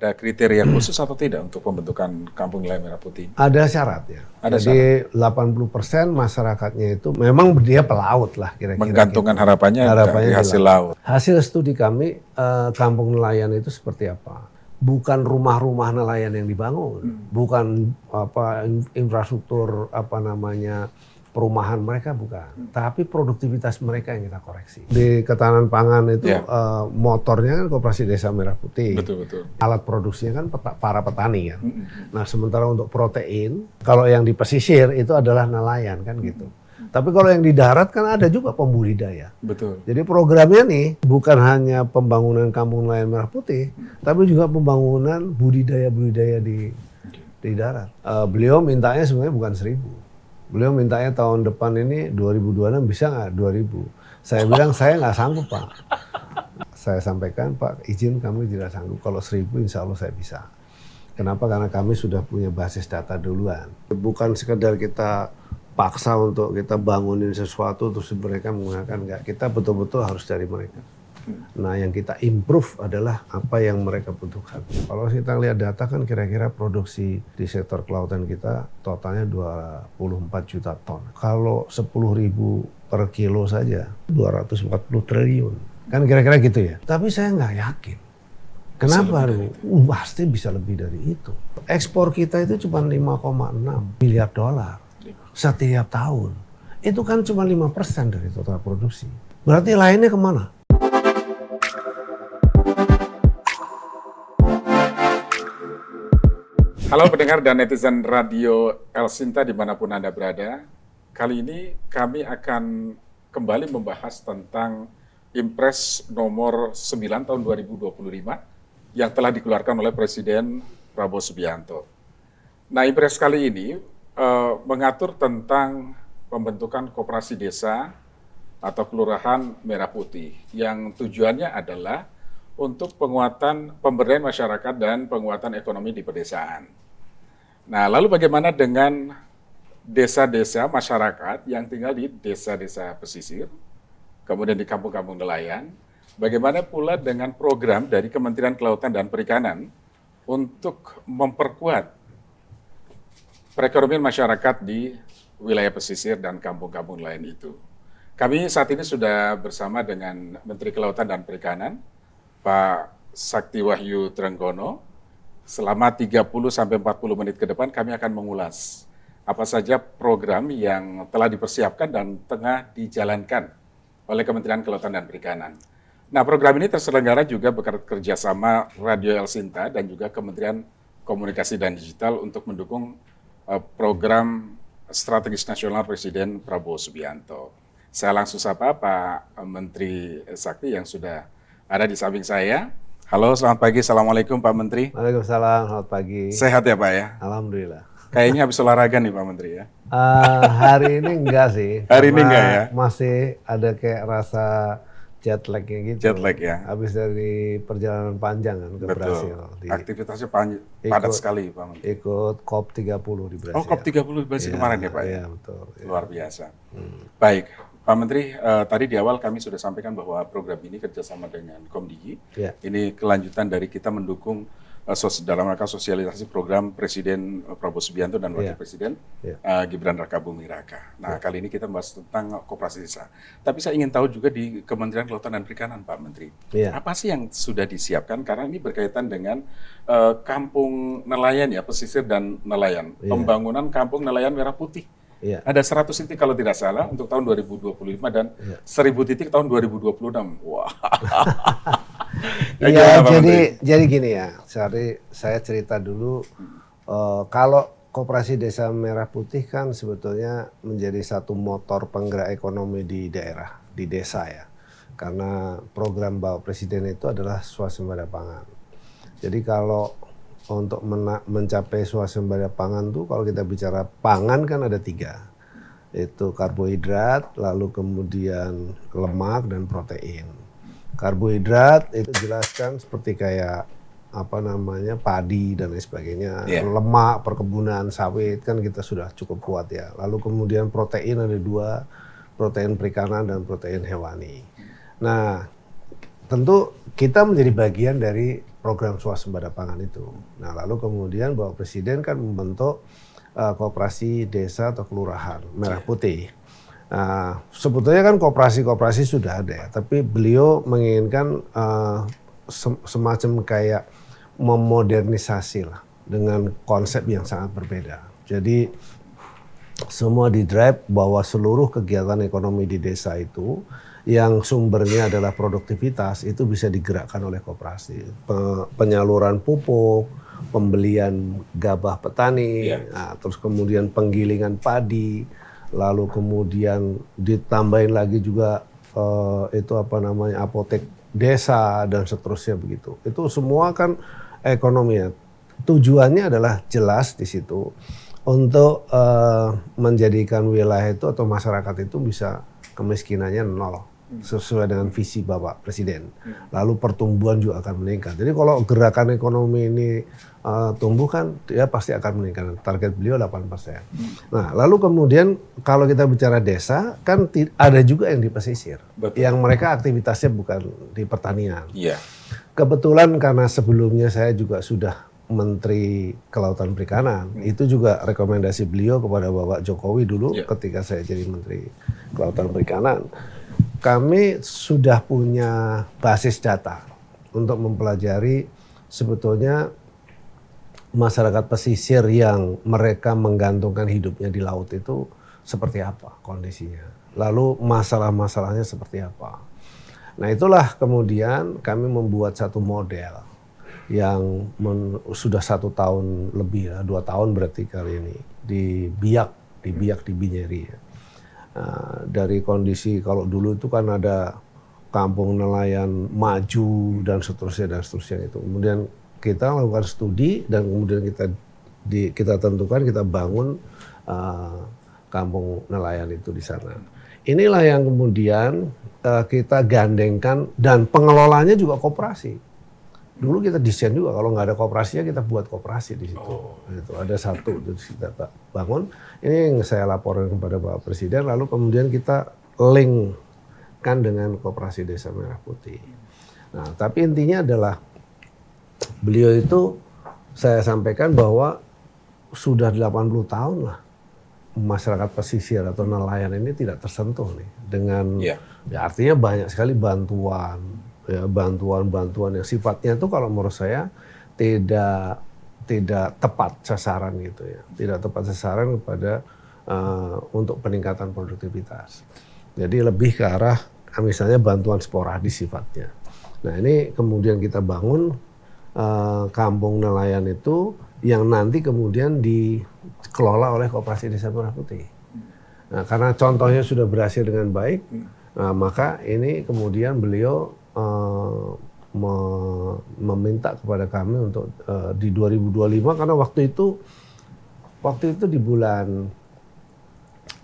ada kriteria khusus atau tidak untuk pembentukan Kampung Nelayan Merah Putih? Ada syaratnya. Ada Jadi 80% masyarakatnya itu memang dia pelaut lah kira-kira. Menggantungkan gitu. harapannya dari hasil laut. Hasil studi kami kampung nelayan itu seperti apa? Bukan rumah-rumah nelayan yang dibangun, bukan infrastruktur perumahan mereka, bukan. Tapi produktivitas mereka yang kita koreksi. Di ketahanan pangan itu motornya kan Koperasi Desa Merah Putih. Betul. Alat produksinya kan para petani kan. Nah sementara untuk protein, kalau yang di pesisir itu adalah nelayan kan gitu. Tapi kalau yang di darat kan ada juga pembudidaya. Betul. Jadi programnya nih bukan hanya pembangunan Kampung Nelayan Merah Putih, tapi juga pembangunan budidaya di darat. Beliau mintanya sebenarnya bukan 1.000. Beliau mintanya tahun depan ini 2026 bisa nggak 2.000? Saya bilang saya nggak sanggup Pak. Saya sampaikan Pak izin kami tidak sanggup. Kalau 1.000 insya Allah saya bisa. Kenapa? Karena kami sudah punya basis data duluan. Bukan sekedar kita paksa untuk kita bangunin sesuatu terus mereka menggunakan, enggak. Kita betul-betul harus dari mereka. Nah yang kita improve adalah apa yang mereka butuhkan. Kalau kita lihat data kan kira-kira produksi di sektor kelautan kita totalnya 24 juta ton. Kalau 10.000 per kilo saja 240 triliun. Kan kira-kira gitu ya. Tapi saya nggak yakin. Kenapa? Pasti bisa lebih dari itu. Ekspor kita itu cuma 5,6 miliar dolar setiap tahun. Itu kan cuma 5% dari total produksi. Berarti lainnya kemana? Halo pendengar dan netizen Radio El Sinta dimanapun Anda berada. Kali ini kami akan kembali membahas tentang Impres nomor 9 tahun 2025 yang telah dikeluarkan oleh Presiden Prabowo Subianto. Nah, Impres kali ini mengatur tentang pembentukan koperasi desa atau kelurahan Merah Putih yang tujuannya adalah untuk penguatan pemberdayaan masyarakat dan penguatan ekonomi di pedesaan. Nah, lalu bagaimana dengan desa-desa masyarakat yang tinggal di desa-desa pesisir, kemudian di kampung-kampung nelayan? Bagaimana pula dengan program dari Kementerian Kelautan dan Perikanan untuk memperkuat perekonomian masyarakat di wilayah pesisir dan kampung-kampung nelayan itu? Kami saat ini sudah bersama dengan Menteri Kelautan dan Perikanan, Pak Sakti Wahyu Trenggono. Selama 30-40 menit ke depan kami akan mengulas apa saja program yang telah dipersiapkan dan tengah dijalankan oleh Kementerian Kelautan dan Perikanan. Nah, program ini terselenggara juga bekerja sama Radio El Sinta dan juga Kementerian Komunikasi dan Digital untuk mendukung program strategis nasional Presiden Prabowo Subianto. Saya langsung sapa Pak Menteri Sakti yang sudah ada di samping saya. Halo, selamat pagi. Assalamualaikum Pak Menteri. Waalaikumsalam, selamat pagi. Sehat ya Pak ya? Alhamdulillah. Kayaknya habis olahraga nih Pak Menteri ya? Hari ini enggak sih. Hari ini enggak ya? Masih ada kayak rasa jet lag-nya gitu. Jet lag ya? Habis dari perjalanan panjang kan ke Brasil. Aktivitasnya padat sekali Pak Menteri. Ikut COP30 di Brasil. Oh, COP30 di Brasil kemarin ya Pak ya? Iya, betul. Luar biasa. Baik. Pak Menteri, tadi di awal kami sudah sampaikan bahwa program ini kerjasama dengan Komdigi. Ya. Ini kelanjutan dari kita mendukung dalam rangka sosialisasi program Presiden Prabowo Subianto dan Wakil Presiden Gibran Rakabuming Raka. Nah, kali ini kita membahas tentang koperasi desa. Tapi saya ingin tahu juga di Kementerian Kelautan dan Perikanan, Pak Menteri. Apa sih yang sudah disiapkan? Karena ini berkaitan dengan kampung nelayan ya, pesisir dan nelayan. Pembangunan Kampung Nelayan Merah Putih. Ada 100 titik kalau tidak salah untuk tahun 2025 dan 1.000 titik tahun 2026. Wah. Jadi gini ya. Saya cerita dulu. Kalau Koperasi Desa Merah Putih kan sebetulnya menjadi satu motor penggerak ekonomi di daerah, di desa ya. Karena program Bapak Presiden itu adalah swasembada pangan. Jadi kalau untuk mencapai swasembada pangan tuh kalau kita bicara pangan kan ada 3. Itu karbohidrat, lalu kemudian lemak dan protein. Karbohidrat itu jelaskan seperti kayak padi dan lain sebagainya. Lemak, perkebunan, sawit kan kita sudah cukup kuat ya. Lalu kemudian protein ada 2, protein perikanan dan protein hewani. Nah, tentu kita menjadi bagian dari program swasembada pangan itu. Nah, lalu kemudian Bapak Presiden kan membentuk koperasi desa atau kelurahan Merah Putih. Nah, sebetulnya kan koperasi sudah ada, tapi beliau menginginkan semacam kayak memodernisasi lah dengan konsep yang sangat berbeda. Jadi semua di-drive bahwa seluruh kegiatan ekonomi di desa itu yang sumbernya adalah produktivitas itu bisa digerakkan oleh koperasi. Penyaluran pupuk, pembelian gabah petani, nah, terus kemudian penggilingan padi, lalu kemudian ditambahin lagi juga apotek desa dan seterusnya begitu. Itu semua kan ekonominya. Tujuannya adalah jelas di situ untuk menjadikan wilayah itu atau masyarakat itu bisa kemiskinannya nol sesuai dengan visi Bapak Presiden. Lalu pertumbuhan juga akan meningkat. Jadi kalau gerakan ekonomi ini tumbuh kan dia pasti akan meningkat. Target beliau 8%. Nah, lalu kemudian kalau kita bicara desa kan ada juga yang di pesisir. Betul. Yang mereka aktivitasnya bukan di pertanian. Yeah. Kebetulan karena sebelumnya saya juga sudah Menteri Kelautan Perikanan, itu juga rekomendasi beliau kepada Bapak Jokowi dulu ketika saya jadi Menteri Kelautan Perikanan. Kami sudah punya basis data untuk mempelajari sebetulnya masyarakat pesisir yang mereka menggantungkan hidupnya di laut itu seperti apa kondisinya. Lalu masalah-masalahnya seperti apa. Nah, itulah kemudian kami membuat satu model yang sudah 1 tahun lebih, 2 tahun berarti kali ini di Biak di Binyeri. Ya. Dari kondisi kalau dulu itu kan ada kampung nelayan maju dan seterusnya itu. Kemudian kita lakukan studi dan kemudian kita tentukan kita bangun kampung nelayan itu di sana. Inilah yang kemudian kita gandengkan dan pengelolanya juga koperasi. Dulu kita desain juga kalau nggak ada koperasinya kita buat koperasi di situ. Itu ada satu terus kita bangun. Ini yang saya laporkan kepada Pak Presiden. Lalu kemudian kita linkkan dengan koperasi Desa Merah Putih. Nah, tapi intinya adalah beliau itu saya sampaikan bahwa sudah 80 tahun lah masyarakat pesisir atau nelayan ini tidak tersentuh nih dengan ya artinya banyak sekali bantuan. Ya, bantuan yang sifatnya itu kalau menurut saya tidak tepat sasaran gitu ya, tidak tepat sasaran kepada untuk peningkatan produktivitas. Jadi lebih ke arah misalnya bantuan sporadis sifatnya. Nah, ini kemudian kita bangun kampung nelayan itu yang nanti kemudian dikelola oleh Koperasi Desa Merah Putih. Nah, karena contohnya sudah berhasil dengan baik, maka ini kemudian beliau meminta kepada kami untuk di 2025 karena waktu itu di bulan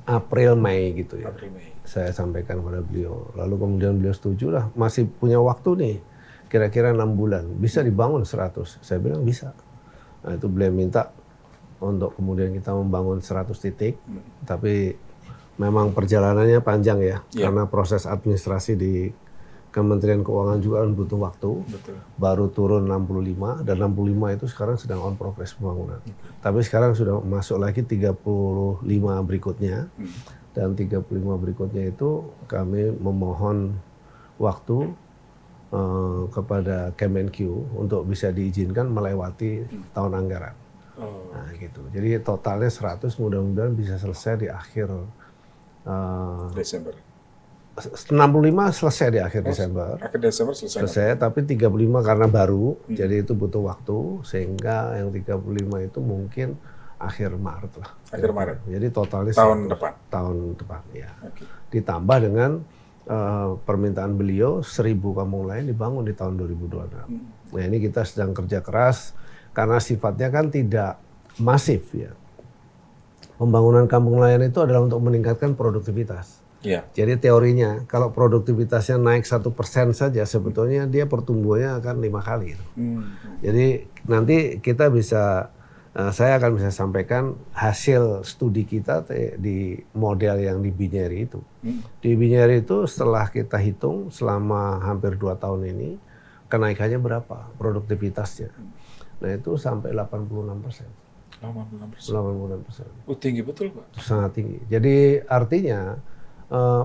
April Mei gitu ya. Saya sampaikan kepada beliau. Lalu kemudian beliau setuju lah, masih punya waktu nih. Kira-kira 6 bulan bisa dibangun 100. Saya bilang bisa. Nah, itu beliau minta untuk kemudian kita membangun 100 titik. Tapi memang perjalanannya panjang ya. Karena proses administrasi di Kementerian Keuangan juga butuh waktu. Betul. Baru turun 65 dan 65 itu sekarang sedang on progress pembangunan. Tapi sekarang sudah masuk lagi 35 berikutnya. Dan 35 berikutnya itu kami memohon waktu kepada Kemenkyu untuk bisa diizinkan melewati tahun anggaran. Nah, gitu. Jadi totalnya 100 mudah-mudahan bisa selesai di akhir Desember. 65 selesai di akhir Desember. Akhir Desember selesai, tapi 35 karena baru, jadi itu butuh waktu, sehingga yang 35 itu mungkin akhir Maret lah. Akhir Maret. Jadi totalnya tahun depan, ya. Okay. Ditambah dengan permintaan beliau 1.000 kampung lain dibangun di tahun 2026. Nah, ini kita sedang kerja keras karena sifatnya kan tidak masif ya. Pembangunan kampung nelayan itu adalah untuk meningkatkan produktivitas. Yeah. Jadi teorinya kalau produktivitasnya naik 1% saja sebetulnya dia pertumbuhannya akan 5 kali. Jadi nanti kita bisa, saya akan bisa sampaikan hasil studi kita di model yang di Binyeri itu. Di Binyeri itu setelah kita hitung selama hampir 2 tahun ini kenaikannya berapa, produktivitasnya. Nah itu sampai 86%. 86%. 86%. Oh, tinggi betul, Pak. Sangat tinggi. Jadi artinya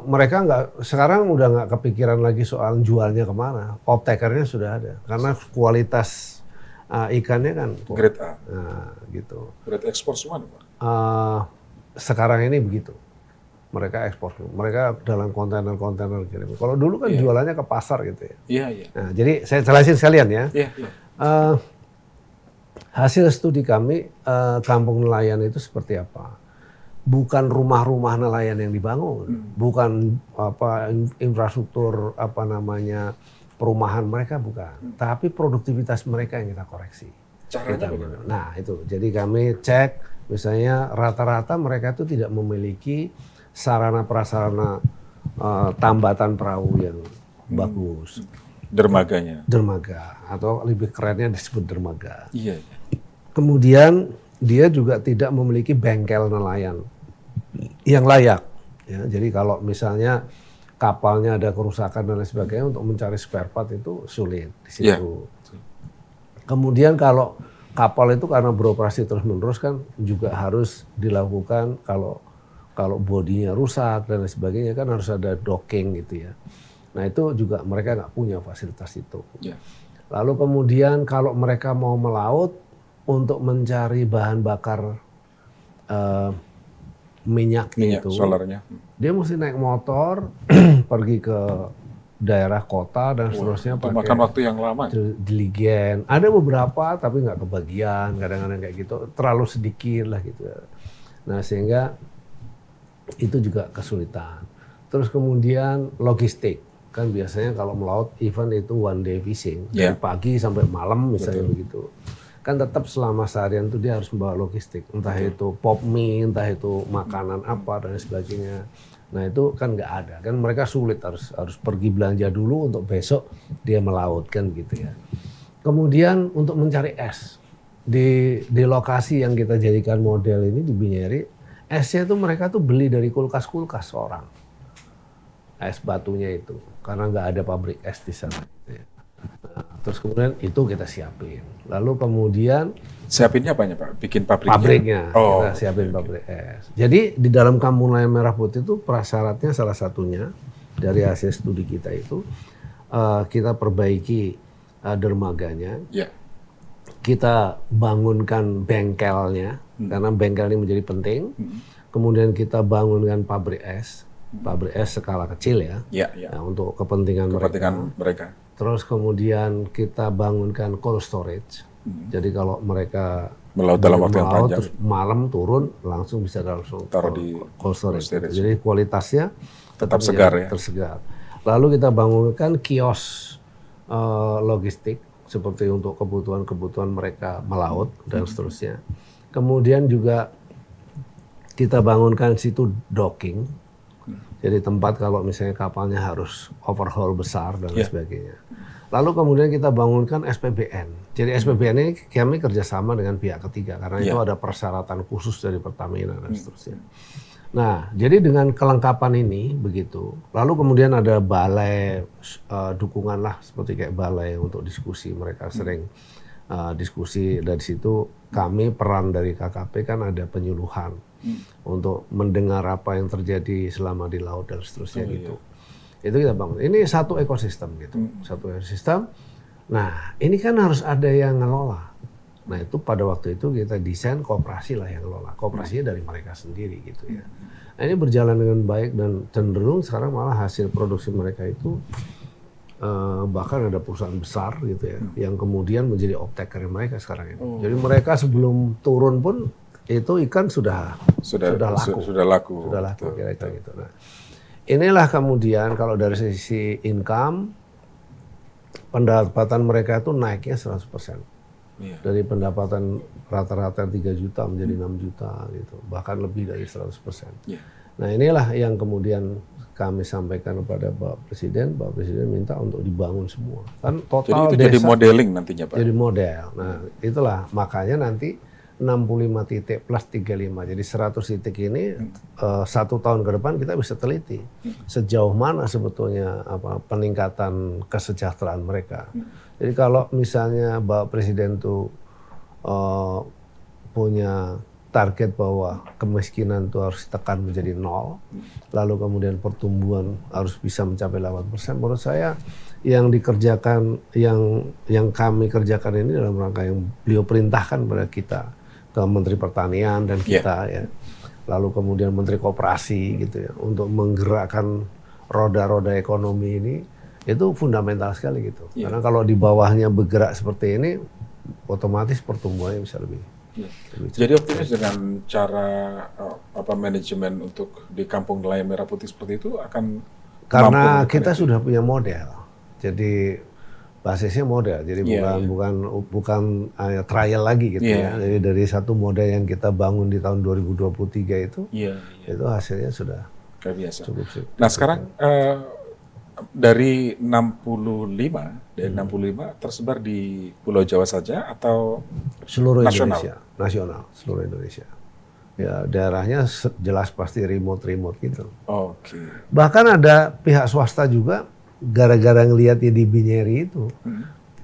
mereka sekarang udah nggak kepikiran lagi soal jualnya kemana. Off-takernya sudah ada. Karena kualitas ikannya kan. Grade A. Nah, gitu. Grade ekspor semua, Pak. Sekarang ini begitu. Mereka ekspor. Mereka dalam kontainer-kontainer kirim. Kalau dulu kan jualannya ke pasar gitu ya. Iya, iya. Nah, jadi saya jelasin sekalian ya. Iya, iya. Hasil studi kami, kampung nelayan itu seperti apa? Bukan rumah-rumah nelayan yang dibangun, bukan infrastruktur perumahan mereka bukan, tapi produktivitas mereka yang kita koreksi. Caranya bagaimana? Nah itu, jadi kami cek misalnya rata-rata mereka itu tidak memiliki sarana prasarana tambatan perahu yang bagus. Dermaganya. Dermaga atau lebih kerennya disebut dermaga. Iya. Kemudian dia juga tidak memiliki bengkel nelayan yang layak. Ya, jadi kalau misalnya kapalnya ada kerusakan dan lain sebagainya untuk mencari spare part itu sulit di situ. Yeah. Kemudian kalau kapal itu karena beroperasi terus-menerus kan juga harus dilakukan kalau bodinya rusak dan lain sebagainya kan harus ada docking gitu ya. Nah itu juga mereka nggak punya fasilitas itu. Yeah. Lalu kemudian kalau mereka mau melaut untuk mencari bahan bakar minyak itu, solarnya. Dia mesti naik motor pergi ke daerah kota dan seterusnya pakai makan waktu yang lama. Diligen. Ada beberapa tapi nggak kebagian, kadang-kadang kayak gitu, terlalu sedikit lah gitu. Nah sehingga itu juga kesulitan. Terus kemudian logistik. Kan biasanya kalau melaut event itu one day fishing, dari pagi sampai malam misalnya. Betul. Begitu. Kan tetap selama seharian itu dia harus membawa logistik, entah itu pop mie, entah itu makanan apa dan sebagainya. Nah itu kan nggak ada, kan mereka sulit harus pergi belanja dulu untuk besok dia melaut kan gitu ya. Kemudian untuk mencari es di lokasi yang kita jadikan model ini di Binyeri, esnya itu mereka tuh beli dari kulkas-kulkas orang, es batunya itu, karena nggak ada pabrik es di sana. Nah, terus kemudian itu kita siapin. Lalu kemudian siapinnya apanya Pak? Bikin pabriknya? Pabriknya, kita siapin pabrik es. Jadi di dalam Kampung Nelayan Merah Putih itu prasyaratnya salah satunya dari hasil studi kita itu kita perbaiki dermaganya, kita bangunkan bengkelnya karena bengkel ini menjadi penting. Kemudian kita bangunkan pabrik es skala kecil ya, nah, untuk kepentingan mereka. Terus kemudian kita bangunkan cold storage. Jadi kalau mereka melaut dalam waktu yang panjang, terus malam turun langsung bisa langsung taruh di cold storage. Jadi kualitasnya tetap segar ya. Tersegar. Lalu kita bangunkan kios logistik seperti untuk kebutuhan mereka melaut dan seterusnya. Kemudian juga kita bangunkan situ docking. Jadi tempat kalau misalnya kapalnya harus overhaul besar dan sebagainya. Lalu kemudian kita bangunkan SPBN. Jadi SPBN ini kami kerjasama dengan pihak ketiga karena itu ada persyaratan khusus dari Pertamina dan seterusnya. Nah, jadi dengan kelengkapan ini begitu. Lalu kemudian ada balai dukungan lah seperti kayak balai untuk diskusi. Mereka sering diskusi dari situ. Kami peran dari KKP kan ada penyuluhan untuk mendengar apa yang terjadi selama di laut dan seterusnya gitu. Itu kita bangun. Ini satu ekosistem gitu, satu ekosistem. Nah, ini kan harus ada yang ngelola. Nah, itu pada waktu itu kita desain koperasi lah yang ngelola. Koperasinya dari mereka sendiri gitu ya. Nah, ini berjalan dengan baik dan cenderung sekarang malah hasil produksi mereka itu bahkan ada perusahaan besar gitu ya, yang kemudian menjadi off-taker mereka sekarang ini. Jadi mereka sebelum turun pun itu ikan sudah laku kira-kira gitu. Nah, inilah kemudian kalau dari sisi income pendapatan mereka itu naiknya 100%. Dari pendapatan rata-rata 3 juta menjadi 6 juta gitu, bahkan lebih dari 100%. Nah, inilah yang kemudian kami sampaikan kepada Bapak Presiden minta untuk dibangun semua. Kan total jadi itu jadi modeling nantinya Pak. Jadi model. Nah, itulah makanya nanti 65 titik plus 35. Jadi 100 titik ini 1 tahun ke depan kita bisa teliti sejauh mana sebetulnya peningkatan kesejahteraan mereka. Jadi kalau misalnya Bapak Presiden tuh punya target bahwa kemiskinan itu harus ditekan menjadi 0, lalu kemudian pertumbuhan harus bisa mencapai 8%. Menurut saya yang dikerjakan, yang kami kerjakan ini dalam rangka yang beliau perintahkan pada kita, ke Menteri Pertanian dan kita ya, lalu kemudian Menteri Koperasi gitu ya, untuk menggerakkan roda-roda ekonomi ini, itu fundamental sekali gitu. Karena kalau di bawahnya bergerak seperti ini, otomatis pertumbuhannya bisa lebih. Jadi optimis dengan cara manajemen untuk di Kampung Nelayan Merah Putih seperti itu akan karena kita sudah punya model. Jadi basisnya model. Jadi bukan trial lagi gitu ya. Jadi dari satu model yang kita bangun di tahun 2023 itu hasilnya sudah biasa. Cukup sih. Nah, sekarang dari 65 tersebar di Pulau Jawa saja atau seluruh nasional? Indonesia, nasional, seluruh Indonesia. Ya, daerahnya jelas pasti remote gitu. Oke. Bahkan ada pihak swasta juga gara-gara ngelihat di Binyeri itu,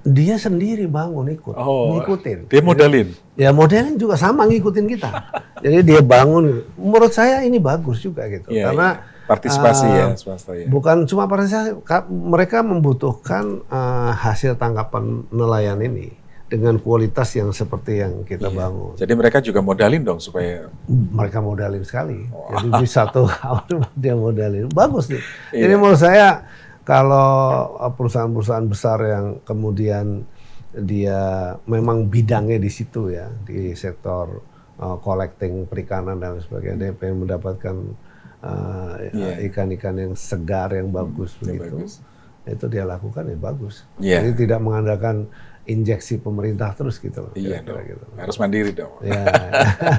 dia sendiri bangun ngikutin. Dia modalin. Ya modalin juga sama ngikutin kita. Jadi dia bangun. Menurut saya ini bagus juga gitu, karena partisipasi ya swasta ya. Bukan cuma partisipasi, mereka membutuhkan hasil tangkapan nelayan ini dengan kualitas yang seperti yang kita bangun. Jadi mereka juga modalin dong supaya mereka modalin sekali. Jadi di satu awal dia modalin. Bagus nih. Jadi menurut saya kalau perusahaan-perusahaan besar yang kemudian dia memang bidangnya di situ ya, di sektor collecting perikanan dan sebagainya, dia pengen mendapatkan ikan-ikan yang segar, yang bagus begitu, itu dia lakukan ya bagus. Jadi tidak mengandalkan injeksi pemerintah terus gitu loh. Gitu. Harus mandiri dong. Ya.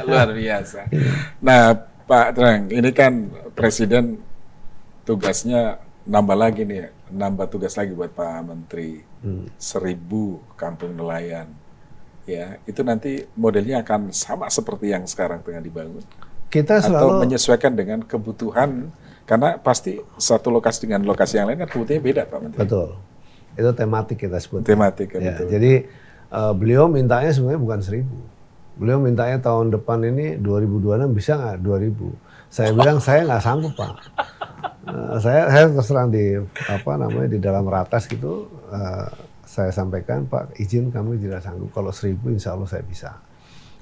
Luar biasa. Nah, Pak Trang, ini kan Presiden tugasnya nambah tugas lagi buat Pak Menteri. 1.000 kampung nelayan. Ya, itu nanti modelnya akan sama seperti yang sekarang tengah dibangun. Kita selalu atau menyesuaikan dengan kebutuhan, karena pasti satu lokasi dengan lokasi yang lain kan kebutuhannya beda, Pak Menteri. Betul. Itu tematik kita sebut. Tematik kan ya, betul. Jadi beliau mintanya sebenarnya bukan 1.000. Beliau mintanya tahun depan ini 2026 bisa nggak 2.000. Saya bilang saya nggak sanggup, Pak. Saya terus terang di dalam ratas gitu, saya sampaikan, Pak, izin kami tidak sanggup. Kalau 1.000 insya Allah saya bisa.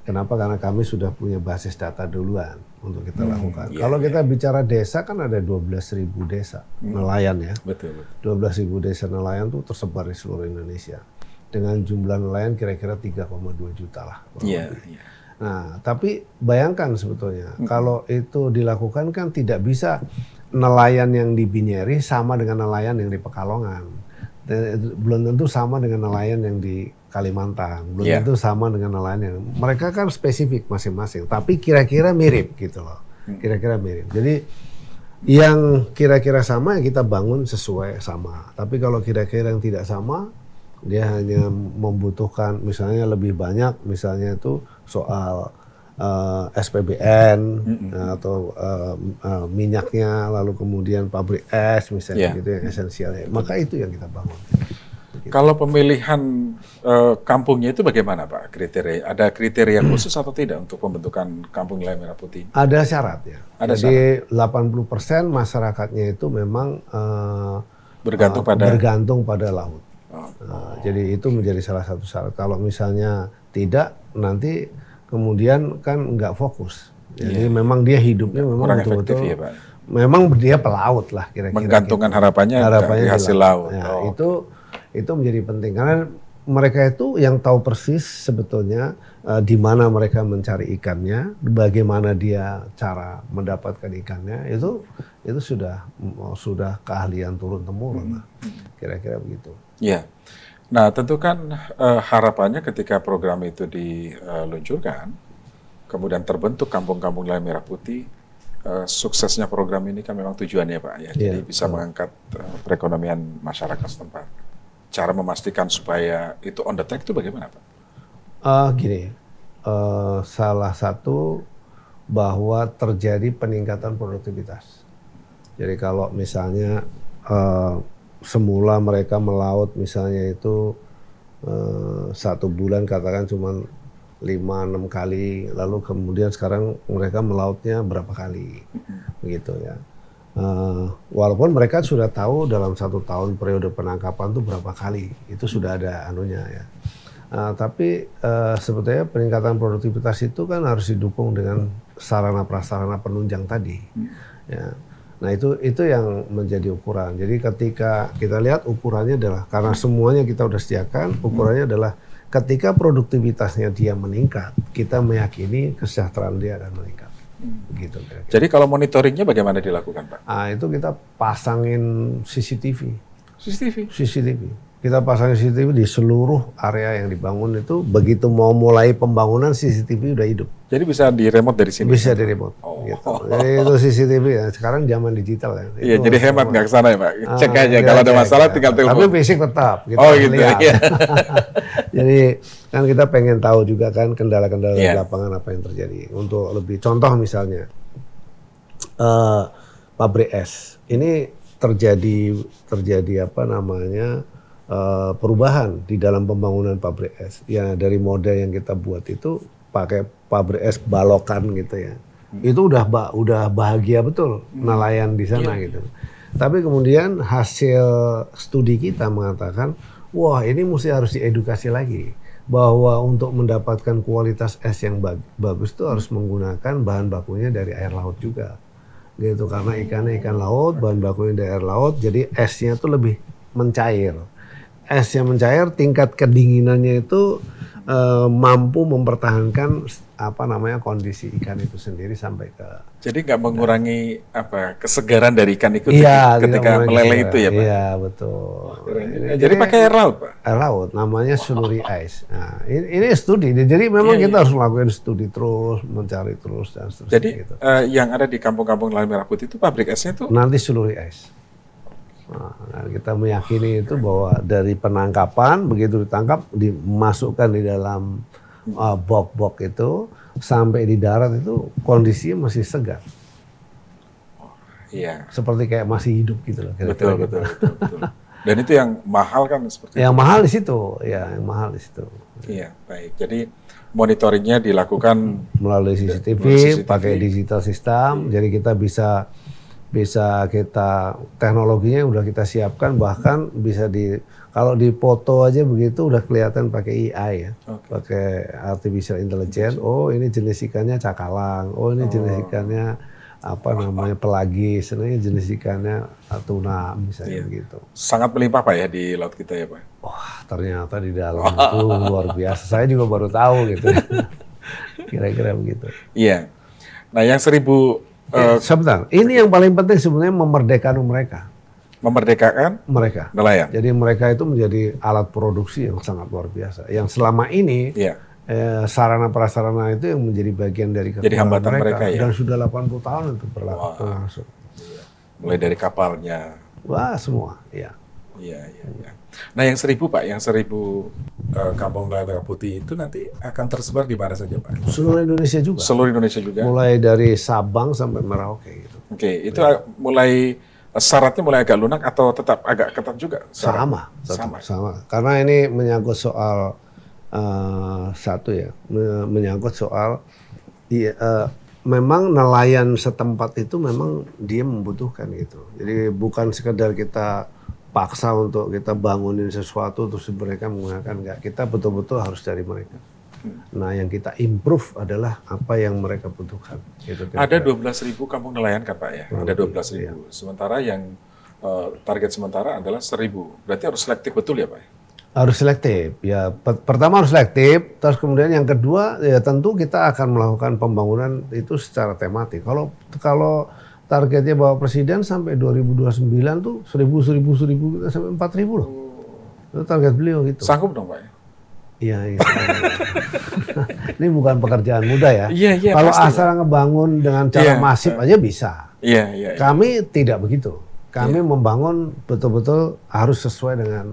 Kenapa? Karena kami sudah punya basis data duluan untuk kita lakukan. Kalau kita bicara desa kan ada 12.000 desa nelayan ya. Betul. 12.000 desa nelayan tuh tersebar di seluruh Indonesia. Dengan jumlah nelayan kira-kira 3,2 juta lah. Nah, tapi bayangkan sebetulnya kalau itu dilakukan kan tidak bisa nelayan yang di Binyeri sama dengan nelayan yang di Pekalongan. Belum tentu sama dengan nelayan yang di Kalimantan. Belum tentu sama dengan nelayan yang mereka kan spesifik masing-masing. Tapi kira-kira mirip gitu loh. Kira-kira mirip. Jadi yang kira-kira sama ya kita bangun sesuai sama. Tapi kalau kira-kira yang tidak sama, dia hanya membutuhkan misalnya lebih banyak, misalnya itu soal SPBN atau minyaknya, lalu kemudian pabrik es misalnya gitu yang esensialnya. Maka itu yang kita bangun. Kalau pemilihan kampungnya itu bagaimana, Pak? Kriteria, ada kriteria khusus atau tidak untuk pembentukan Kampung Nelayan Merah Putih? Ada syarat ya. Jadi 80% masyarakatnya itu memang bergantung pada laut. Jadi itu menjadi salah satu syarat. Kalau misalnya tidak, nanti kemudian kan nggak fokus. Jadi memang dia hidupnya memang betul-betul, ya, Pak. Memang dia pelaut lah kira-kira. Menggantungkan gitu. harapannya dari hasil laut. Nah, itu menjadi penting karena mereka itu yang tahu persis sebetulnya di mana mereka mencari ikannya, bagaimana dia cara mendapatkan ikannya, itu sudah keahlian turun temurun lah. Kira-kira begitu. Ya. Nah, tentu kan harapannya ketika program itu diluncurkan, kemudian terbentuk Kampung-Kampung Nelayan Merah Putih, suksesnya program ini kan memang tujuannya, Pak, ya. Jadi bisa mengangkat perekonomian masyarakat setempat. Cara memastikan supaya itu on the track itu bagaimana, Pak? Salah satu bahwa terjadi peningkatan produktivitas. Jadi kalau misalnya semula mereka melaut misalnya itu 1 bulan katakan cuma 5-6 kali, lalu kemudian sekarang mereka melautnya berapa kali, begitu ya. Walaupun mereka sudah tahu dalam 1 tahun periode penangkapan itu berapa kali, itu sudah ada anunya ya. Tapi sebetulnya peningkatan produktivitas itu kan harus didukung dengan sarana prasarana penunjang tadi. Ya. Nah itu yang menjadi ukuran. Jadi ketika kita lihat ukurannya adalah karena semuanya kita udah sediakan, ukurannya adalah ketika produktivitasnya dia meningkat, kita meyakini kesejahteraan dia akan meningkat. Begitu kira-kira. Jadi kalau monitoringnya bagaimana dilakukan, Pak? Itu kita pasangin CCTV. CCTV. Kita pasangin CCTV di seluruh area yang dibangun itu. Begitu mau mulai pembangunan, CCTV udah hidup. Jadi bisa di remote dari sini? Bisa di remote. Gitu. Jadi itu CCTV ya. Sekarang zaman digital ya. Iya, jadi hemat nggak ke sana ya, Pak. Cek aja kalau ada masalah tinggal telepon. Tapi fisik tetap. Kita gitu. lihat. Iya. Jadi kan kita pengen tahu juga kan kendala-kendala di Iya. lapangan apa yang terjadi. Untuk lebih contoh misalnya pabrik es ini terjadi apa namanya perubahan di dalam pembangunan pabrik es. Ya dari model yang kita buat itu pakai pabrik es balokan gitu ya. Itu udah bahagia betul nelayan di sana gitu. Tapi kemudian hasil studi kita mengatakan, wah ini harus diedukasi lagi bahwa untuk mendapatkan kualitas es yang bagus itu harus menggunakan bahan bakunya dari air laut juga. Gitu karena ikannya ikan laut, bahan bakunya dari air laut, jadi esnya itu lebih mencair. Es yang mencair, tingkat kedinginannya itu mampu mempertahankan apa namanya kondisi ikan itu sendiri sampai ke. Jadi nggak mengurangi apa kesegaran dari ikan itu Ketika meleleh itu ya, Pak? Iya betul. Jadi pakai air laut, Pak? Air laut, namanya slurry ice. Nah, ini studi. Jadi memang kita harus melakukan studi terus, mencari terus dan seterusnya. Jadi gitu. yang ada di kampung-kampung nelayan merah putih itu pabrik esnya itu? Nanti slurry ice. Nah, kita meyakini itu bahwa dari penangkapan begitu ditangkap dimasukkan di dalam box itu sampai di darat itu kondisinya masih segar. Iya. Seperti kayak masih hidup gitu loh. Betul. Dan itu yang mahal kan seperti Yang itu. mahal di situ, ya yang mahal di situ. Iya, baik. Jadi monitoringnya dilakukan Melalui CCTV, pakai digital system, jadi kita bisa kita teknologinya udah kita siapkan, bahkan bisa kalau di foto aja begitu udah kelihatan pakai AI ya, pakai artificial intelligence. Oh ini jenis ikannya cakalang, oh ini jenis ikannya apa namanya pelagis, ini jenis ikannya tuna misalnya begitu. Sangat melimpah Pak ya di laut kita ya Pak. Wah ternyata di dalam itu luar biasa. Saya juga baru tahu gitu. Kira-kira begitu. Iya. Nah yang 1000 sebentar, ini yang paling penting sebenarnya memerdekakan mereka. Memerdekakan Mereka. nelayan. Jadi mereka itu menjadi alat produksi yang sangat luar biasa. Yang selama ini sarana prasarana itu yang menjadi bagian dari jadi hambatan mereka ya. Dan sudah 80 tahun itu berlangsung. Iya. Mulai dari kapalnya. Wah semua, ya. Iya. Nah yang 1000 Pak, yang 1000 kampung nelayan merah putih itu nanti akan tersebar di mana saja Pak? Seluruh Indonesia juga. Seluruh Indonesia juga. Mulai dari Sabang sampai Merauke gitu. Oke, itu mulai syaratnya mulai agak lunak atau tetap agak ketat juga? Sama. Karena ini menyangkut soal menyangkut soal memang nelayan setempat itu memang dia membutuhkan gitu. Jadi bukan sekedar kita paksa untuk kita bangunin sesuatu terus mereka menggunakan, enggak. Kita betul-betul harus dari mereka. Nah, yang kita improve adalah apa yang mereka butuhkan. Gitu, ada 12.000 kampung nelayan kan Pak ya? Ada 12.000. Iya. Sementara yang target sementara adalah 1.000. Berarti harus selektif betul ya Pak? Harus selektif. Ya, pertama harus selektif, terus kemudian yang kedua ya tentu kita akan melakukan pembangunan itu secara tematik. Kalau targetnya Bapak Presiden sampai 2029 tuh 1.000 kita sampai 4.000 loh. Itu target beliau gitu. Sanggup dong Pak ya? Iya. Ini bukan pekerjaan mudah ya. Iya. Kalau asal ngebangun dengan cara masif aja bisa. Iya. Kami tidak begitu. Kami membangun betul-betul harus sesuai dengan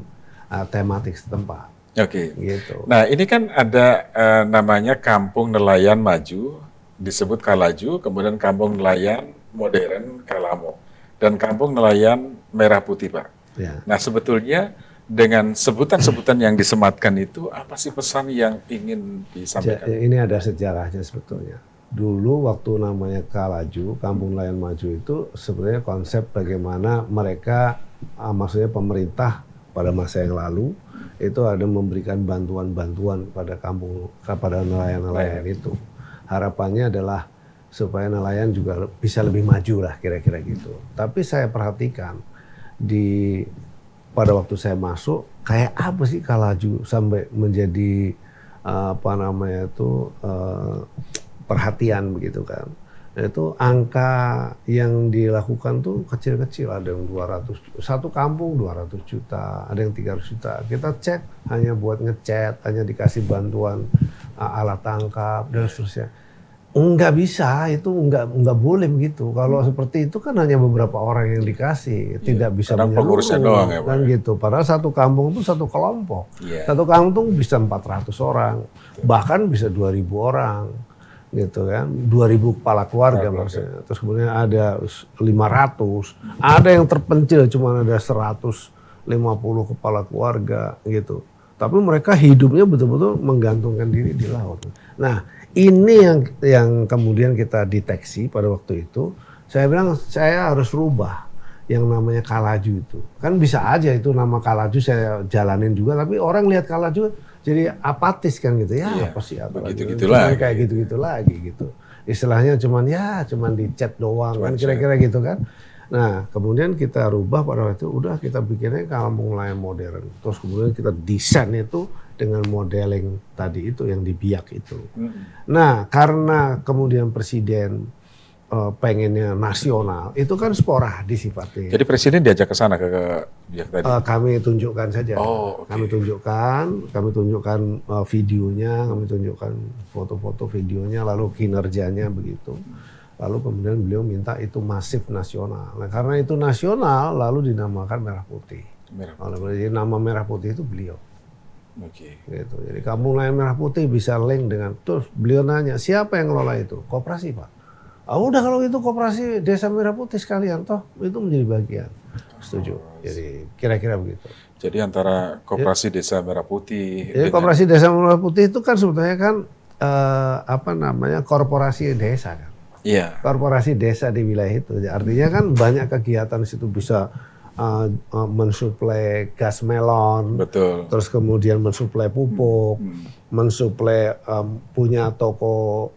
tematik setempat. Oke. Gitu. Nah ini kan ada namanya Kampung Nelayan Maju, disebut Kalaju, kemudian Kampung Nelayan Modern Kalamo, dan Kampung Nelayan Merah Putih Pak. Ya. Nah sebetulnya dengan sebutan-sebutan yang disematkan itu, apa sih pesan yang ingin disampaikan? Ini ada sejarahnya sebetulnya. Dulu waktu namanya Kalaju, Kampung Nelayan Maju itu sebenarnya konsep bagaimana mereka, maksudnya pemerintah pada masa yang lalu itu ada memberikan bantuan-bantuan kepada nelayan-nelayan itu. Harapannya adalah supaya nelayan juga bisa lebih maju lah kira-kira gitu. Tapi saya perhatikan pada waktu saya masuk kayak apa sih Kalaju sampai menjadi perhatian begitu kan. Itu angka yang dilakukan tuh kecil-kecil, ada yang 200, satu kampung 200 juta, ada yang 300 juta. Kita cek hanya buat ngecat, hanya dikasih bantuan alat tangkap dan seterusnya. Enggak bisa, itu enggak boleh begitu. Kalau seperti itu kan hanya beberapa orang yang dikasih, tidak bisa pengurusnya doang ya, kan gitu. Padahal satu kampung itu satu kelompok. Satu kampung bisa 400 orang, bahkan bisa 2.000 orang. Gitu kan, 2.000 kepala keluarga maksudnya. Terus kemudian ada 500, ada yang terpencil cuma ada 150 kepala keluarga gitu. Tapi mereka hidupnya betul-betul menggantungkan diri di laut. Nah, ini yang kemudian kita deteksi pada waktu itu. Saya bilang saya harus rubah yang namanya Kalaju itu. Kan bisa aja itu nama Kalaju saya jalanin juga, tapi orang lihat Kalaju jadi apatis kan gitu. Ya apa sih apa gitu lagi. Kayak gitu-gitu lagi gitu. Istilahnya cuman di chat doang kan kira-kira gitu kan. Nah, kemudian kita rubah pada waktu itu, udah kita bikinnya kampung nelayan modern. Terus kemudian kita desain itu dengan modeling tadi itu yang di Biak itu. Nah, karena kemudian Presiden pengennya nasional, itu kan sporadis sifatnya. Jadi Presiden diajak ke sana ke Biak tadi? Kami tunjukkan saja. Okay. Kami tunjukkan videonya, kami tunjukkan foto-foto videonya, lalu kinerjanya begitu. Lalu kemudian beliau minta itu masif nasional. Nah, karena itu nasional, lalu dinamakan Merah Putih. Jadi nama Merah Putih itu beliau. Gitu. Jadi Kampung Nelayan Merah Putih bisa link dengan, terus beliau nanya, siapa yang ngelola itu? Koperasi, Pak. Udah kalau itu koperasi Desa Merah Putih sekalian, toh itu menjadi bagian. Setuju. Jadi kira-kira begitu. Jadi antara koperasi Desa Merah Putih. Jadi koperasi Desa Merah Putih itu kan sebetulnya kan korporasi desa kan. Iya. Korporasi desa di wilayah itu. Artinya kan banyak kegiatan di situ, bisa mensuplai gas melon, betul. Terus kemudian mensuplai pupuk, mensuplai punya toko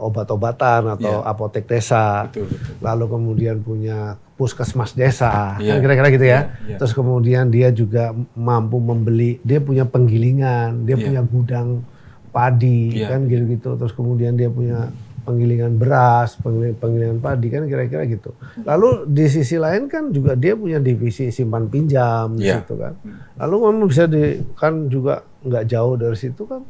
obat-obatan atau apotek desa, betul. Lalu kemudian punya puskesmas desa, kan kira-kira gitu ya. Terus kemudian dia juga mampu membeli, dia punya penggilingan, dia punya gudang padi, kan gitu-gitu. Terus kemudian dia punya penggilingan beras, penggilingan padi, kan kira-kira gitu. Lalu di sisi lain kan juga dia punya divisi simpan pinjam di situ kan. Lalu memang bisa kan juga nggak jauh dari situ kan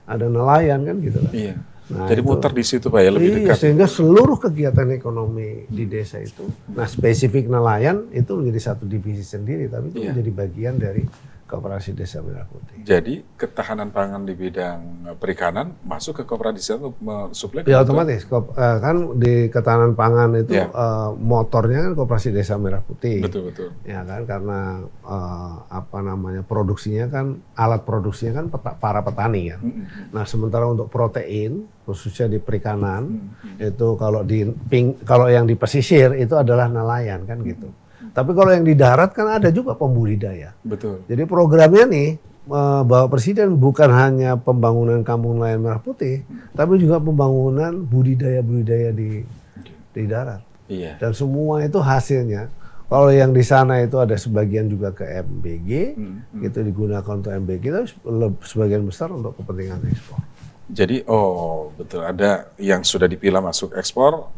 ada nelayan kan gitu kan. Iya. Nah, jadi muter di situ Pak ya, lebih dekat. Sehingga seluruh kegiatan ekonomi di desa itu, nah spesifik nelayan itu menjadi satu divisi sendiri, tapi itu menjadi bagian dari Koperasi Desa Merah Putih. Jadi ketahanan pangan di bidang perikanan masuk ke koperasi desa untuk mensuplai? Ya otomatis, kan di ketahanan pangan itu motornya kan Koperasi Desa Merah Putih. Betul. Ya kan, karena produksinya kan, alat produksinya kan para petani kan. Nah sementara untuk protein, khususnya di perikanan, itu kalau yang di pesisir itu adalah nelayan kan gitu. Tapi kalau yang di darat kan ada juga pembudidaya. Betul. Jadi programnya nih, Bapak Presiden bukan hanya pembangunan Kampung Nelayan Merah Putih, tapi juga pembangunan budidaya di darat. Iya. Dan semua itu hasilnya, kalau yang di sana itu ada sebagian juga ke MBG, itu digunakan untuk MBG, tapi sebagian besar untuk kepentingan ekspor. Jadi, betul, ada yang sudah dipilah masuk ekspor,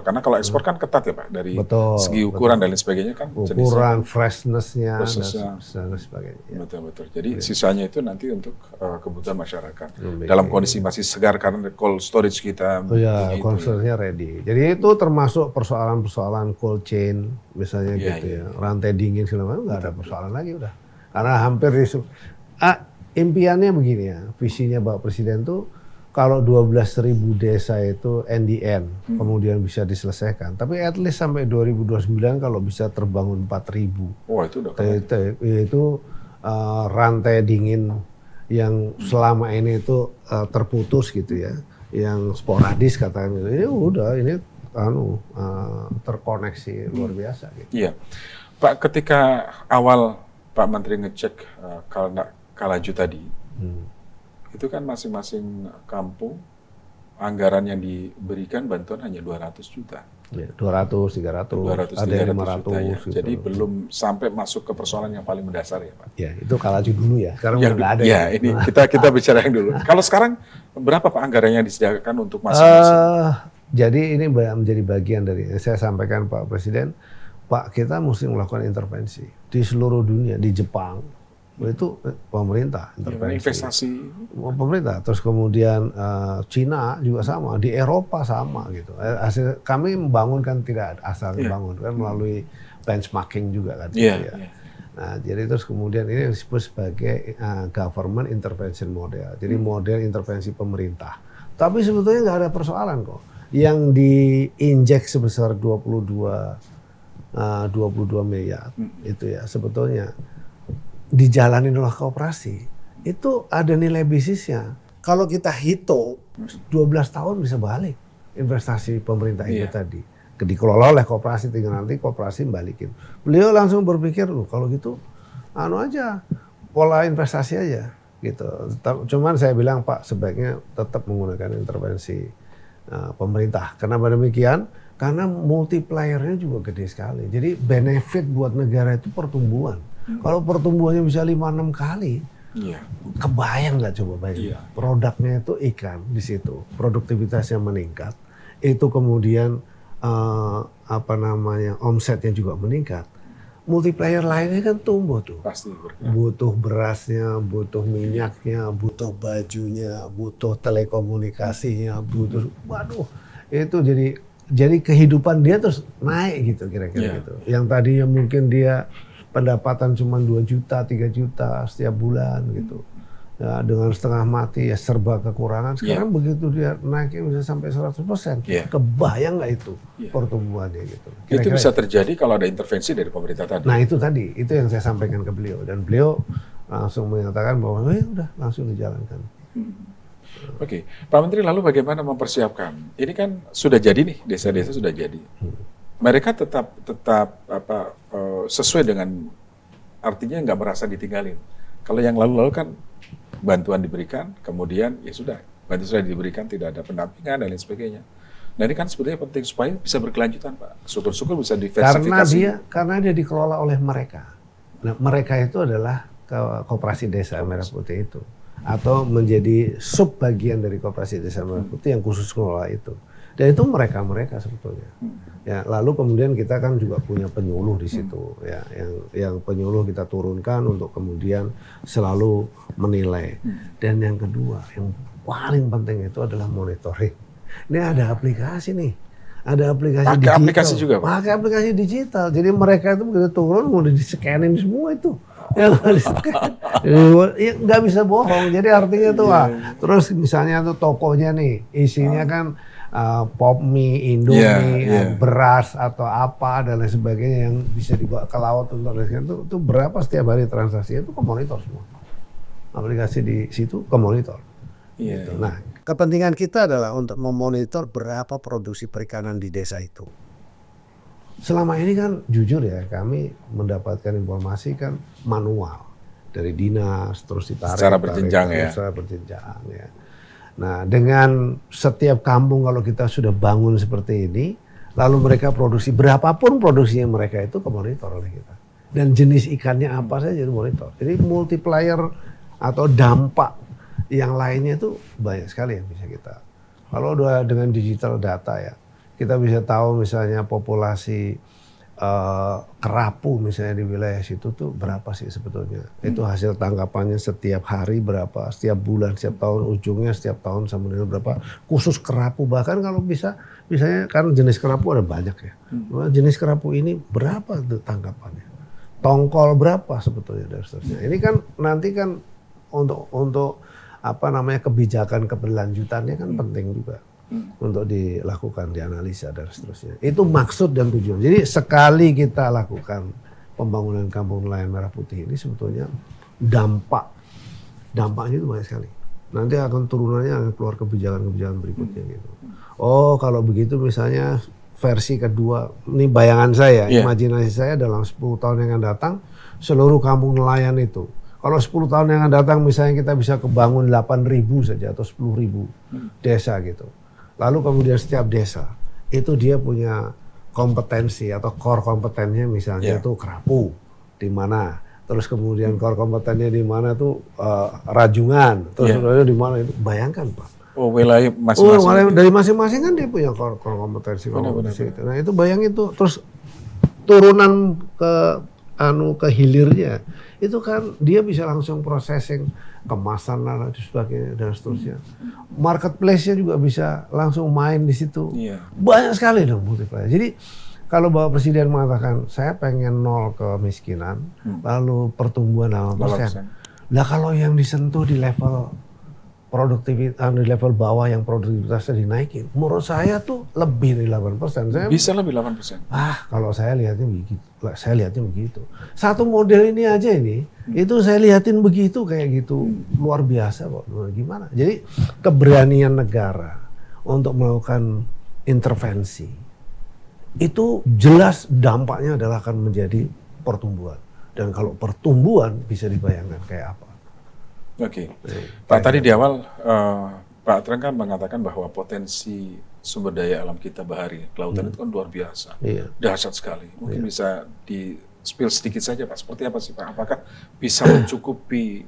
karena kalau ekspor kan ketat ya Pak, dari segi ukuran dan lain sebagainya kan. Ukuran, freshness-nya, dan sebagainya. Betul. Jadi sisanya itu nanti untuk kebutuhan masyarakat. Dalam kondisi masih segar karena cold storage kita. Cold storage-nya ready. Jadi itu termasuk persoalan-persoalan cold chain, misalnya gitu ya. Rantai dingin segala macam, nggak ada persoalan lagi udah. Karena hampir impiannya begini ya, visinya Bapak Presiden tuh kalau 12.000 desa itu NDN, kemudian bisa diselesaikan. Tapi at least sampai 2029 kalau bisa terbangun 4.000. Wah itu udah keren. Itu rantai dingin yang selama ini itu terputus gitu ya, yang sporadis katakan gitu. Ini udah ini terkoneksi luar biasa gitu. Iya, Pak, ketika awal Pak Menteri ngecek Kalaju tadi, itu kan masing-masing kampung anggaran yang diberikan bantuan hanya 200 juta. Ya, 200, 300, ada yang 500 juta ya. gitu. Jadi belum sampai masuk ke persoalan yang paling mendasar ya Pak. Ya, itu Kalaju dulu ya. Sekarang Ya, udah nggak ada. ya, ini kita bicara yang dulu. Kalau sekarang berapa Pak anggaran yang disediakan untuk masing-masing? Jadi ini menjadi bagian dari saya sampaikan Pak Presiden, Pak, kita mesti melakukan intervensi di seluruh dunia, di Jepang itu pemerintah intervensi. Investasi Pemerintah, terus kemudian Cina juga sama, di Eropa sama gitu. Kami membangun kan tidak asal membangun kan melalui benchmarking juga kan. Iya. Gitu ya. Nah, jadi terus kemudian ini disebut sebagai government intervention model. Jadi model intervensi pemerintah. Tapi sebetulnya nggak ada persoalan kok. Yang diinjek sebesar 22 miliar itu ya sebetulnya dijalanin oleh koperasi itu ada nilai bisnisnya. Kalau kita hitung 12 tahun bisa balik investasi pemerintah itu tadi. Dikelola oleh koperasi, tinggal nanti koperasi balikin. Beliau langsung berpikir, loh kalau gitu aja pola investasi aja gitu. Cuman saya bilang Pak sebaiknya tetap menggunakan intervensi pemerintah. Kenapa demikian? Karena multipliernya juga gede sekali. Jadi benefit buat negara itu pertumbuhan. Kalau pertumbuhannya bisa 5-6 kali, kebayang nggak coba bayangin? Produknya itu ikan di situ, produktivitasnya meningkat, itu kemudian omsetnya juga meningkat. Multiplier lainnya kan tumbuh tuh. pasti Butuh berasnya, butuh minyaknya, butuh bajunya, butuh telekomunikasinya, itu jadi kehidupan dia terus naik gitu kira-kira gitu. Yang tadinya mungkin dia pendapatan cuma 2 juta, 3 juta setiap bulan gitu. Ya, dengan setengah mati ya serba kekurangan. Sekarang begitu dia naiknya bisa sampai 100%. Kebayang nggak itu pertumbuhannya gitu. Itu bisa terjadi kalau ada intervensi dari pemerintah tadi. Nah itu tadi, itu yang saya sampaikan ke beliau. Dan beliau langsung menyatakan bahwa udah langsung dijalankan. Oke, Pak Menteri lalu bagaimana mempersiapkan? Ini kan sudah jadi nih, desa-desa sudah jadi. Mereka tetap sesuai dengan artinya nggak merasa ditinggalin. Kalau yang lalu-lalu kan bantuan diberikan, kemudian ya sudah, bantuan sudah diberikan, tidak ada pendampingan dan lain sebagainya. Nah ini kan sebetulnya penting supaya bisa berkelanjutan Pak. Syukur-syukur bisa diversifikasi. Karena dia dikelola oleh mereka. Nah mereka itu adalah koperasi desa Merah Putih itu. Atau menjadi sub bagian dari koperasi desa Merah Putih yang khusus mengelola itu. Dan itu mereka sebetulnya. Ya, lalu kemudian kita kan juga punya penyuluh di situ, ya, yang penyuluh kita turunkan untuk kemudian selalu menilai. Dan yang kedua, yang paling penting itu adalah monitoring. Ini ada aplikasi nih, ada aplikasi digital. Aplikasi juga, Pak? Pakai aplikasi digital. Jadi mereka itu begitu turun udah di-scanning semua itu. Ya nggak bisa bohong. Jadi artinya tuh, terus misalnya tuh tokonya nih, isinya kan pop mie, indomie, beras atau apa dan lain sebagainya yang bisa dibawa ke laut untuk itu berapa setiap hari transaksi itu komonitor semua. Aplikasi di situ komonitor. Gitu. Nah, kepentingan kita adalah untuk memonitor berapa produksi perikanan di desa itu. Selama ini kan jujur ya kami mendapatkan informasi kan manual dari dinas terus ditarik secara berjenjang ya. Nah, dengan setiap kampung kalau kita sudah bangun seperti ini, lalu mereka produksi berapapun produksinya mereka itu kemonitor oleh kita. Dan jenis ikannya apa saja itu monitor. Jadi multiplier atau dampak yang lainnya itu banyak sekali yang bisa kita. Kalau udah dengan digital data ya, kita bisa tahu misalnya populasi kerapu misalnya di wilayah situ tuh berapa sih sebetulnya. Itu hasil tangkapannya setiap hari berapa, setiap bulan, setiap tahun ujungnya, setiap tahun sama dengan berapa. Khusus kerapu bahkan kalau bisa, misalnya kan jenis kerapu ada banyak ya. Jenis kerapu ini berapa tuh tangkapannya. Tongkol berapa sebetulnya dan seterusnya. Ini kan nanti kan untuk kebijakan keberlanjutannya kan penting juga. Untuk dilakukan, dianalisa dan seterusnya. Itu maksud dan tujuan. Jadi sekali kita lakukan pembangunan Kampung Nelayan Merah Putih ini sebetulnya dampaknya itu banyak sekali. Nanti akan turunannya akan keluar kebijakan-kebijakan berikutnya gitu. Oh, kalau begitu misalnya versi kedua, ini bayangan saya, imajinasi saya dalam 10 tahun yang akan datang, seluruh kampung nelayan itu. Kalau 10 tahun yang akan datang misalnya kita bisa kebangun 8.000 saja atau 10.000 desa gitu. Lalu kemudian setiap desa itu dia punya kompetensi atau core kompetensinya misalnya itu kerapu di mana, terus kemudian core kompetensinya di mana tuh rajungan, terus di mana itu, bayangkan Pak. Oh, wilayah masing-masing. Dari masing-masing kan dia punya core kompetensi. Itu. Nah itu bayangin tuh, terus turunan ke hilirnya itu kan dia bisa langsung processing kemasan dan sebagainya dan seterusnya. Marketplace-nya juga bisa langsung main di situ. Banyak sekali dong multiplier. Jadi kalau Bapak Presiden mengatakan saya pengen 0 kemiskinan, lalu pertumbuhan 8%. Nah kalau yang disentuh di level produktivitas, di level bawah yang produktivitasnya dinaikin, menurut saya tuh lebih dari 8%. Saya bisa lebih 8%. Kalau saya lihatnya begitu. Satu model ini aja itu saya lihatin begitu kayak gitu, luar biasa kok. Gimana? Jadi keberanian negara untuk melakukan intervensi itu jelas dampaknya adalah akan menjadi pertumbuhan. Dan kalau pertumbuhan bisa dibayangkan kayak apa. Oke, Pak, tadi di awal Pak Treng kan mengatakan bahwa potensi sumber daya alam kita bahari, kelautan itu kan luar biasa, dahsyat sekali. Mungkin bisa di-spill sedikit saja Pak, seperti apa sih Pak? Apakah bisa mencukupi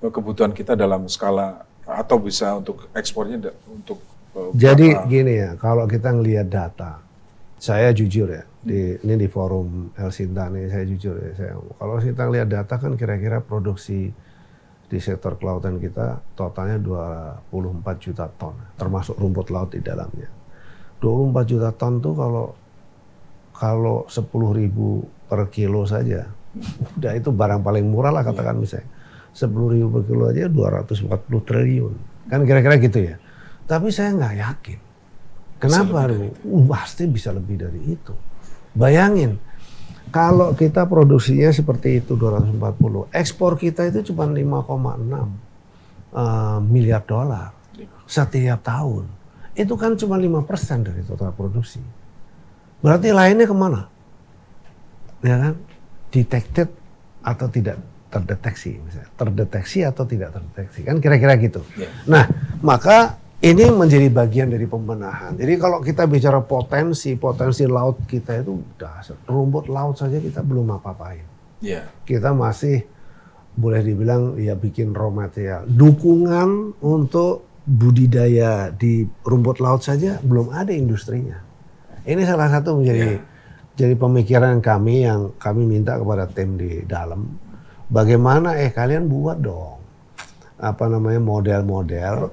kebutuhan kita dalam skala, atau bisa untuk ekspornya untuk jadi gini ya, kalau kita ngelihat data, saya jujur ya, ini di forum Elsinta nih, saya jujur ya, kalau kita ngelihat data kan kira-kira produksi di sektor kelautan kita totalnya 24 juta ton, termasuk rumput laut di dalamnya. 24 juta ton tuh kalau 10.000 per kilo saja, udah itu barang paling murah lah katakan misalnya. 10.000 per kilo aja 240 triliun, kan kira-kira gitu ya. Tapi saya nggak yakin. Kenapa? Pasti bisa lebih dari itu. Bayangin. Kalau kita produksinya seperti itu 240, ekspor kita itu cuma 5,6 miliar dolar setiap tahun. Itu kan cuma 5% dari total produksi. Berarti lainnya kemana? Ya kan? Detected atau tidak terdeteksi, misalnya. Terdeteksi atau tidak terdeteksi, kan kira-kira gitu. Nah, maka ini menjadi bagian dari pembenahan. Jadi kalau kita bicara potensi laut kita itu dasar. Rumput laut saja kita belum apa-apain. Kita masih boleh dibilang ya bikin raw material. Dukungan untuk budidaya di rumput laut saja belum ada industrinya. Ini salah satu menjadi jadi pemikiran kami yang kami minta kepada tim di dalam. Bagaimana kalian buat dong model-model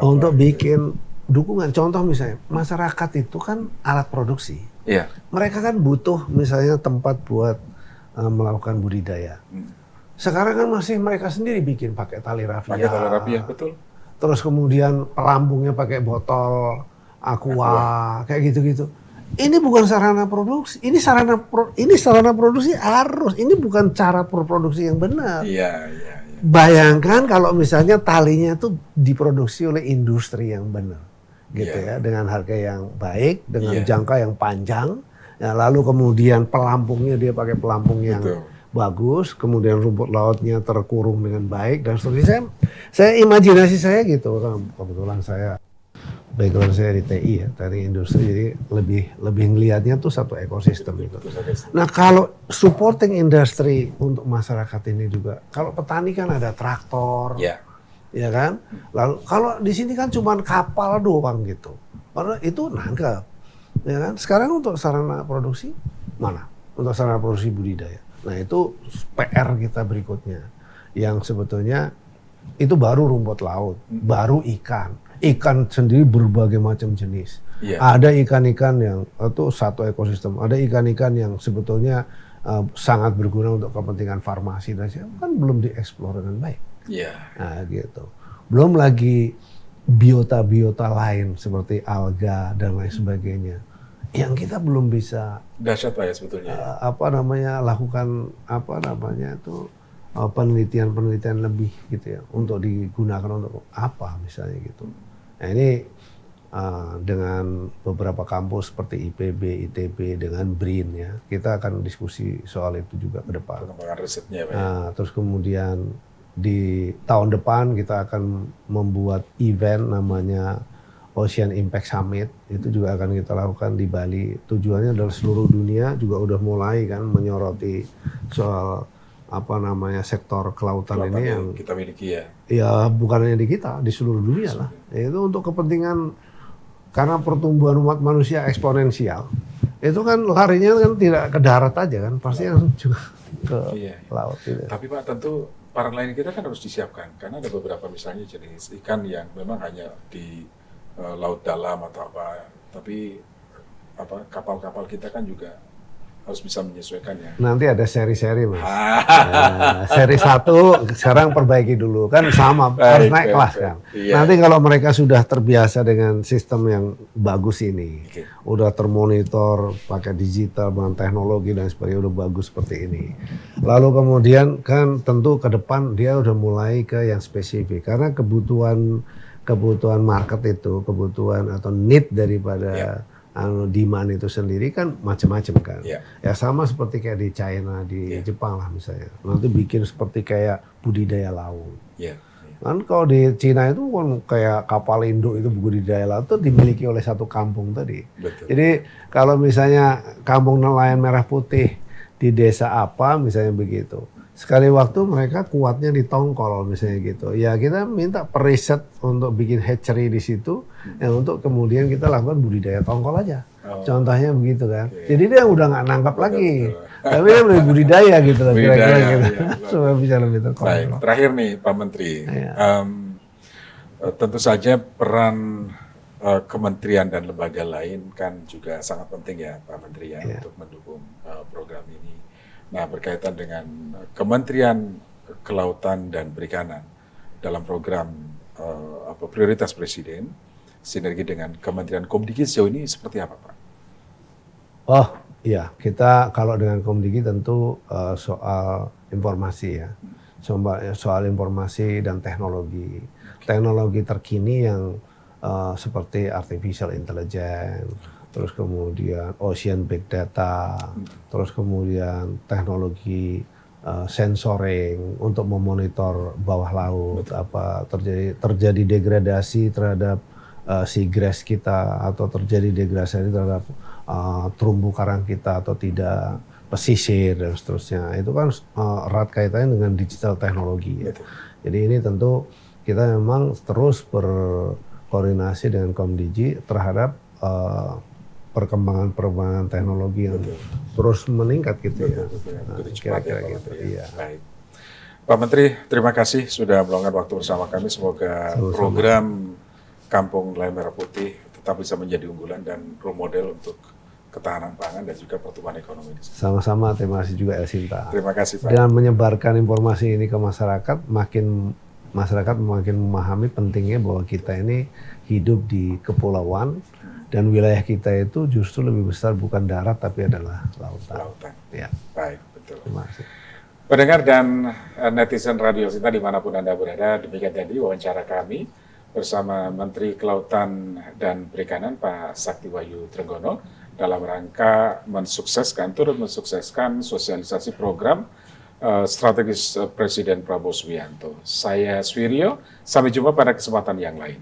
untuk bikin dukungan. Contoh misalnya, masyarakat itu kan alat produksi. Mereka kan butuh misalnya tempat buat melakukan budidaya. Sekarang kan masih mereka sendiri bikin pakai tali rafia. Betul. Terus kemudian pelampungnya pakai botol aqua, kayak gitu-gitu. Ini bukan sarana produksi. Ini sarana produksi arus. Ini bukan cara produksi yang benar. Bayangkan kalau misalnya talinya itu diproduksi oleh industri yang benar, gitu ya, dengan harga yang baik, dengan jangka yang panjang, ya, lalu kemudian pelampungnya dia pakai pelampung yang bagus, kemudian rumput lautnya terkurung dengan baik dan seterusnya. Saya imajinasi saya gitu, kebetulan background saya di TI ya, teknik industri, jadi lebih ngelihatnya tuh satu ekosistem itu. Nah kalau supporting industry untuk masyarakat ini juga, kalau petani kan ada traktor, ya kan. Lalu kalau di sini kan cuma kapal doang gitu, karena itu nangkep, ya kan. Sekarang untuk sarana produksi mana? Untuk sarana produksi budidaya. Nah itu PR kita berikutnya, yang sebetulnya itu baru rumput laut, baru ikan. Ikan sendiri berbagai macam jenis. Ada ikan-ikan yang itu satu ekosistem. Ada ikan-ikan yang sebetulnya sangat berguna untuk kepentingan farmasi dan kan belum dieksplor dengan baik. Nah, gitu. Belum lagi biota-biota lain seperti alga dan lain sebagainya yang kita belum bisa dahsyat Pak ya sebetulnya. lakukan penelitian-penelitian lebih gitu ya, untuk digunakan untuk apa misalnya gitu. Nah ini dengan beberapa kampus seperti IPB, ITB, dengan BRIN ya, kita akan diskusi soal itu juga ke depan. Pengembangan risetnya, Pak. Terus kemudian di tahun depan kita akan membuat event namanya Ocean Impact Summit, itu juga akan kita lakukan di Bali. Tujuannya adalah seluruh dunia juga udah mulai kan menyoroti soal sektor kelautan ini yang kita miliki ya. Ya bukan hanya di kita, di seluruh dunia lah. Itu untuk kepentingan, karena pertumbuhan umat manusia eksponensial. Itu kan larinya kan tidak ke darat aja kan, pasti kan juga ke laut. Gitu. Tapi Pak, tentu para nelayan kita kan harus disiapkan, karena ada beberapa misalnya jenis ikan yang memang hanya di laut dalam atau apa, tapi kapal-kapal kita kan juga harus bisa menyesuaikannya. Nanti ada seri-seri Mas. Seri 1 sekarang perbaiki dulu, kan sama harus naik kelas kan. Iya. Nanti kalau mereka sudah terbiasa dengan sistem yang bagus ini, udah termonitor pakai digital dengan teknologi dan sebagainya, udah bagus seperti ini. Lalu kemudian kan tentu ke depan dia udah mulai ke yang spesifik, karena kebutuhan market itu, kebutuhan atau need daripada demand itu sendiri kan macam-macam kan. Ya sama seperti kayak di China, di Jepang lah misalnya. Nanti bikin seperti kayak budidaya laut. Kan kalau di Cina itu kan kayak kapal induk itu budidaya laut itu dimiliki oleh satu kampung tadi. Betul. Jadi kalau misalnya kampung nelayan merah putih di desa apa misalnya begitu, sekali waktu mereka kuatnya di Tongkol misalnya gitu. Ya kita minta periset untuk bikin hatchery di situ, untuk kemudian kita lakukan budidaya tongkol aja. Contohnya begitu kan. Jadi dia udah nggak nangkap lagi, tapi dia lebih budidaya gitu lah kira-kira gitu. Supaya bisa lebih terkontrol. Baik, terakhir nih Pak Menteri, tentu saja peran kementerian dan lembaga lain kan juga sangat penting ya Pak Menteri ya, untuk mendukung program ini. Nah, berkaitan dengan Kementerian Kelautan dan Perikanan dalam program prioritas Presiden, sinergi dengan Kementerian Komdigi sejauh ini seperti apa, Pak? Oh iya, kita kalau dengan Komdigi tentu soal informasi ya, soal informasi dan teknologi, teknologi terkini yang seperti artificial intelligence, terus kemudian ocean big data, terus kemudian teknologi sensoring untuk memonitor bawah laut. Betul. Apa terjadi degradasi terhadap seagrass kita, atau terjadi degradasi terhadap terumbu karang kita atau tidak, pesisir dan seterusnya. Itu kan erat kaitannya dengan digital teknologi ya. Jadi ini tentu kita memang terus berkoordinasi dengan Komdigi terhadap perkembangan teknologi yang terus meningkat gitu ya. Kira-kira gitu. Iya. Baik. Pak Menteri, terima kasih sudah meluangkan waktu bersama kami. Semoga program Kampung Nelayan Merah Putih tetap bisa menjadi unggulan dan role model untuk ketahanan pangan dan juga pertumbuhan ekonomi. Sama-sama, terima kasih juga Elsinta. Terima kasih Pak. Dan menyebarkan informasi ini ke masyarakat, masyarakat makin memahami pentingnya bahwa kita ini hidup di kepulauan, dan wilayah kita itu justru lebih besar bukan darat tapi adalah lautan. Ya. Baik, betul. Terima kasih. Pendengar dan netizen Radio Elsinta dimanapun Anda berada, demikian tadi wawancara kami bersama Menteri Kelautan dan Perikanan Pak Sakti Wahyu Trenggono dalam rangka turut mensukseskan sosialisasi program strategis Presiden Prabowo Subianto. Saya Swirio, sampai jumpa pada kesempatan yang lain.